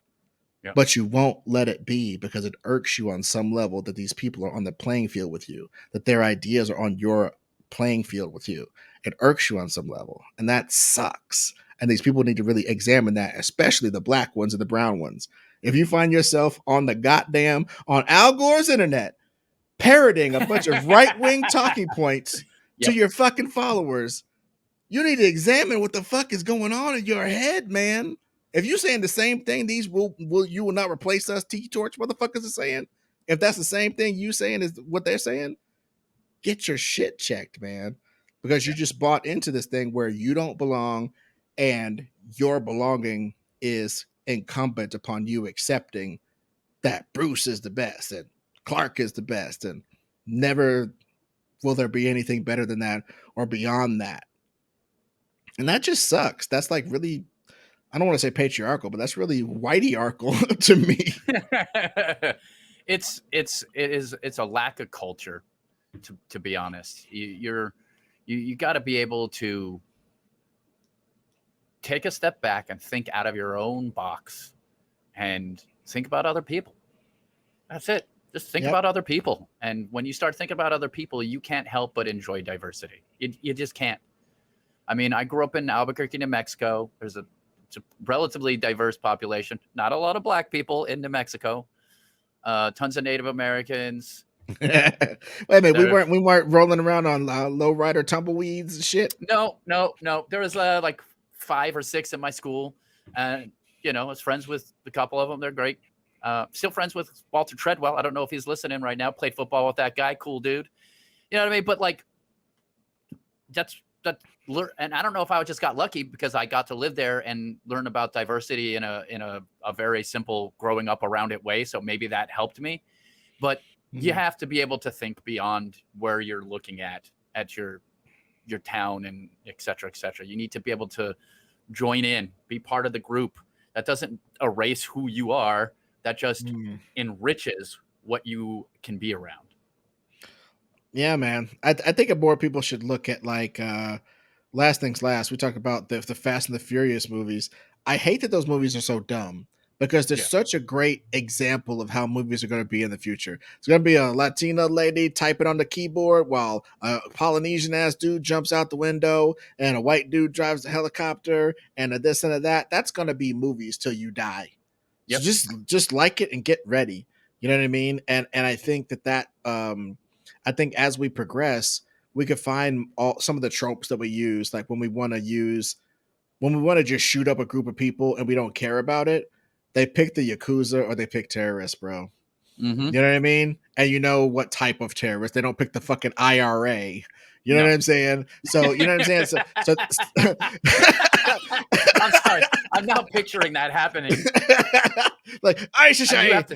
A: Yeah.
B: But you won't let it be because it irks you on some level that these people are on the playing field with you, that their ideas are on your playing field with you. It irks you on some level, and that sucks. And these people need to really examine that, especially the black ones and the brown ones. If you find yourself on Al Gore's internet parroting a bunch of right-wing talking points to
A: Yep.
B: your fucking followers, you need to examine what the fuck is going on in your head, man. If you're saying the same thing, these you will not replace us T-Torch motherfuckers are saying. If that's the same thing you saying is what they're saying, get your shit checked, man. Because you
A: Yeah.
B: just bought into this thing where you don't belong, and your belonging is incumbent upon you accepting that Bruce is the best and Clark is the best, and never will there be anything better than that or beyond that. And that just sucks. That's like really, I don't want to say patriarchal, but that's really whitey-archal to me.
A: It's a lack of culture, to be honest. You got to be able to take a step back and think out of your own box and think about other people. That's it. Just think
B: Yep.
A: about other people. And when you start thinking about other people, you can't help but enjoy diversity. You just can't. I mean, I grew up in Albuquerque, New Mexico. It's a relatively diverse population. Not a lot of black people in New Mexico. Tons of Native Americans.
B: Wait a minute, we weren't rolling around on lowrider tumbleweeds and shit.
A: No. There was like 5 or 6 in my school, and I was friends with a couple of them. They're great. Still friends with Walter Treadwell. I don't know if he's listening right now. Played football with that guy. Cool dude. You know what I mean? But like, that's. And I don't know if I just got lucky because I got to live there and learn about diversity in a very simple growing up around it way. So maybe that helped me. But you have to be able to think beyond where you're looking at your town and et cetera, et cetera. You need to be able to join in, be part of the group. That doesn't erase who you are. That just enriches what you can be around.
B: Yeah, man. I think more people should look at like last things last. We talk about the Fast and the Furious movies. I hate that those movies are so dumb because they're such a great example of how movies are going to be in the future. It's going to be a Latina lady typing on the keyboard while a Polynesian ass dude jumps out the window and a white dude drives the helicopter and a this and a that. That's going to be movies till you die.
A: Yep.
B: So just like it and get ready. You know what I mean? And I think that I think as we progress, we could find some of the tropes that we use, like when we want to just shoot up a group of people and we don't care about it, they pick the Yakuza or they pick terrorists, bro.
A: Mm-hmm.
B: You know what I mean? And you know what type of terrorist. They don't pick the fucking IRA. You know what I'm saying? So, you know what I'm saying? So
A: I'm sorry. I'm now picturing that happening.
B: Like, Aisha.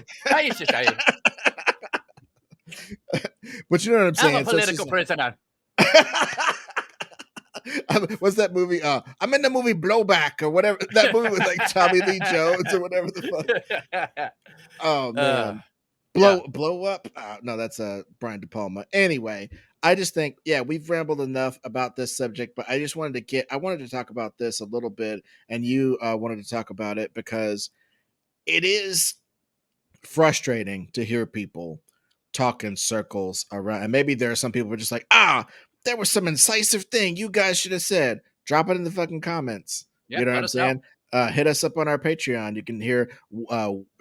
B: But you know what I'm saying?
A: I'm a political prisoner.
B: What's that movie? I'm in the movie Blowback or whatever. That movie with like Tommy Lee Jones or whatever the fuck. Oh man, blow up. No, that's Brian De Palma. Anyway, I just think, yeah, we've rambled enough about this subject, but I wanted to talk about this a little bit, and you wanted to talk about it because it is frustrating to hear people talk in circles around. And maybe there are some people who are just like, there was some incisive thing you guys should have said. Drop it in the fucking comments.
A: Yeah,
B: You know what
A: let
B: I'm
A: us know.
B: saying? Hit us up on our Patreon. You can hear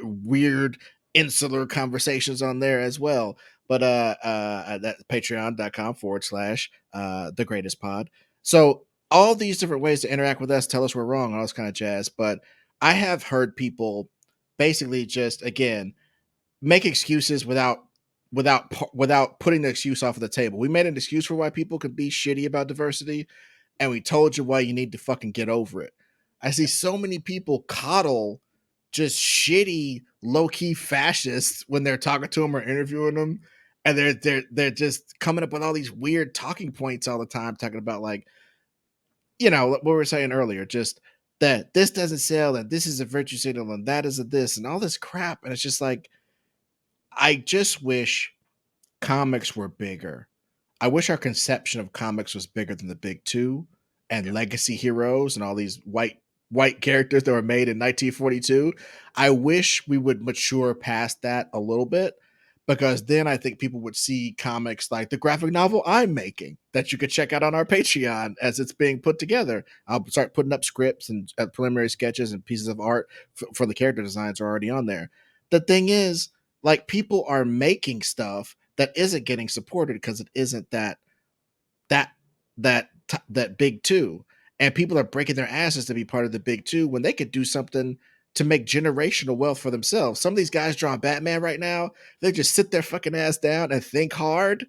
B: weird insular conversations on there as well. But that's patreon.com/, the greatest pod. So all these different ways to interact with us, tell us we're wrong, all this kind of jazz. But I have heard people basically just, again, make excuses without putting the excuse off of the table. We made an excuse for why people could be shitty about diversity, and we told you why you need to fucking get over it. I see so many people coddle just shitty low-key fascists when they're talking to them or interviewing them, and they're just coming up with all these weird talking points all the time, talking about, like, what we were saying earlier, just that this doesn't sell, and this is a virtue signal, and that is a this, and all this crap. And it's just like, I just wish comics were bigger. I wish our conception of comics was bigger than the big two and
A: Yeah.
B: legacy heroes and all these white characters that were made in 1942. I wish we would mature past that a little bit, because then I think people would see comics like the graphic novel I'm making that you could check out on our Patreon as it's being put together. I'll start putting up scripts and preliminary sketches and pieces of art for the character designs are already on there. The thing is, like, people are making stuff that isn't getting supported because it isn't that that big two, and people are breaking their asses to be part of the big two when they could do something to make generational wealth for themselves. Some of these guys drawing Batman right now, they just sit their fucking ass down and think hard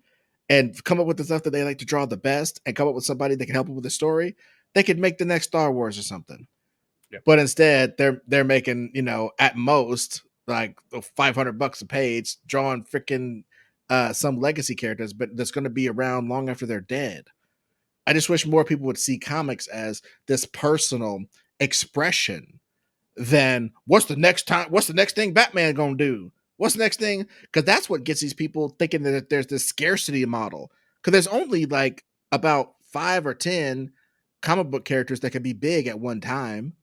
B: and come up with the stuff that they like to draw the best, and come up with somebody that can help them with the story. They could make the next Star Wars or something.
A: Yep.
B: But instead, they're making, at most, like, $500 a page, drawing freaking some legacy characters, but that's going to be around long after they're dead. I just wish more people would see comics as this personal expression than what's the next thing Batman gonna do? What's the next thing? Because that's what gets these people thinking that there's this scarcity model. Because there's only like about 5 or 10 comic book characters that can be big at one time.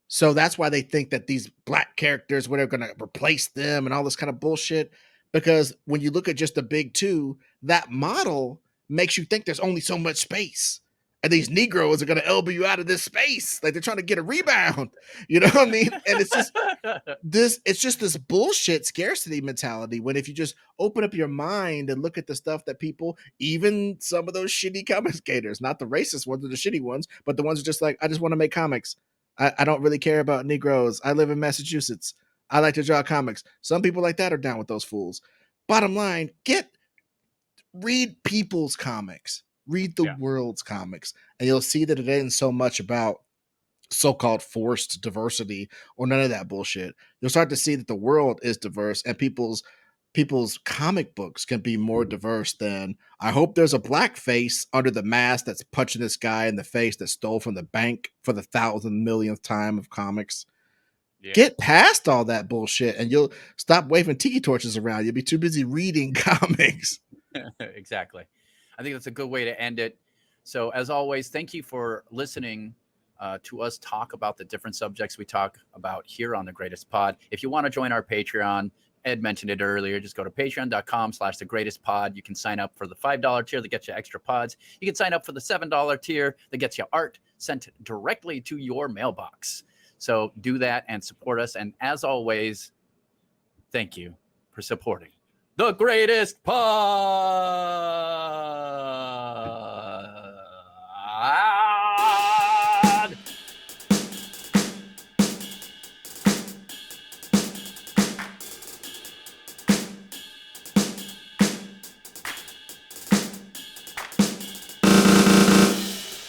B: So that's why they think that these black characters, what are going to replace them and all this kind of bullshit. Because when you look at just the big two, that model makes you think there's only so much space. And these Negroes are going to elbow you out of this space. Like they're trying to get a rebound. You know what I mean? And it's just this bullshit scarcity mentality, when if you just open up your mind and look at the stuff that people, even some of those shitty commentators, not the racist ones or the shitty ones, but the ones who are just like, I just want to make comics. I don't really care about Negroes. I live in Massachusetts. I like to draw comics. Some people like that are down with those fools. Bottom line, read people's comics, read the
A: Yeah.
B: world's comics, and you'll see that it isn't so much about so-called forced diversity or none of that bullshit. You'll start to see that the world is diverse, and people's comic books can be more diverse than, I hope there's a black face under the mask that's punching this guy in the face that stole from the bank for the 1,000 millionth time of comics.
A: Yeah.
B: Get past all that bullshit and you'll stop waving tiki torches around. You'll be too busy reading comics.
A: Exactly. I think that's a good way to end it. So, as always, thank you for listening to us talk about the different subjects we talk about here on The Greatest Pod. If you want to join our Patreon, Ed mentioned it earlier, just go to patreon.com/The Greatest Pod. You can sign up for the $5 tier that gets you extra pods. You can sign up for the $7 tier that gets you art sent directly to your mailbox. So do that and support us. And as always, thank you for supporting The Greatest Pod.